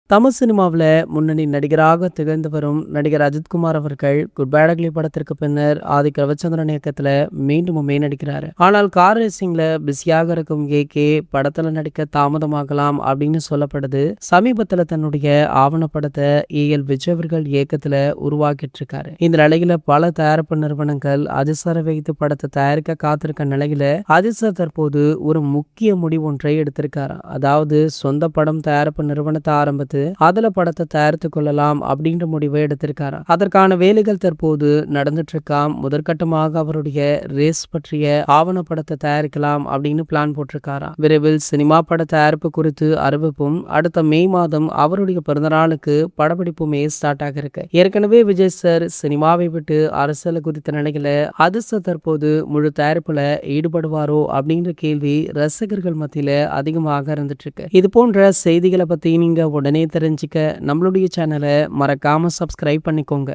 தமிழ் சினிமாவுல முன்னணி நடிகராக திகழ்ந்து வரும் நடிகர் அஜித்குமார் அவர்கள் குட் பேட் அக்லி படத்திற்கு பின்னர் ஆதிக் ரவிச்சந்திரன் இயக்கத்துல மீண்டுமே நடிக்கிறாரு. ஆனால் கார் ரேசிங்ல பிஸியாக இருக்கும் ஏகே படத்துல நடிக்க தாமதமாகலாம் அப்படின்னு சொல்லப்படுது. சமீபத்துல தன்னுடைய ஆவணப்படத்தை ஏஎல் விஜய் அவர்கள் இயக்கத்துல உருவாக்கிட்டு இருக்காரு. இந்த நிலையில பல தயாரிப்பு நிறுவனங்கள் அஜித் சாரை வைத்து படத்தை தயாரிக்க காத்திருக்க நிலையில அஜித் சார் தற்போது ஒரு முக்கிய முடிவு ஒன்றை எடுத்திருக்காரு. அதாவது சொந்த படம் தயாரிப்பு நிறுவனத்தை ஆரம்பித்து அதுல படத்தை தயாரித்துக் கொள்ளலாம் அப்படின்ற முடிவை எடுத்திருக்காரு. அதற்கான வேலைகள் தற்போது நடந்துட்டு இருக்காம். முதற்கட்டமாக அவருடைய ரேஸ் பற்றிய ஆவணப்படத்தை தயாரிக்கலாம் அப்படின்னு பிளான் போட்டிருக்காரா. விரைவில் சினிமா பட தயாரிப்பு குறித்து அறிவிப்பும் அடுத்த மே மாதம் அவருடைய பிறந்தநாளுக்கு படப்பிடிப்புமே ஸ்டார்ட் ஆக இருக்கு. ஏற்கனவே விஜய் சார் சினிமாவை விட்டு அரசியல் குறித்த நிலையில அஜித் சார் தற்போது முழு தயாரிப்புல ஈடுபடுவாரோ அப்படின்ற கேள்வி ரசிகர்கள் மத்தியில அதிகமாக இருந்துட்டு இருக்கு. இது போன்ற செய்திகளை பத்தி நீங்க உடனே தெரிஞ்சுக்க நம்மளுடைய சேனலை மறக்காம சப்ஸ்கிரைப் பண்ணிக்கோங்க.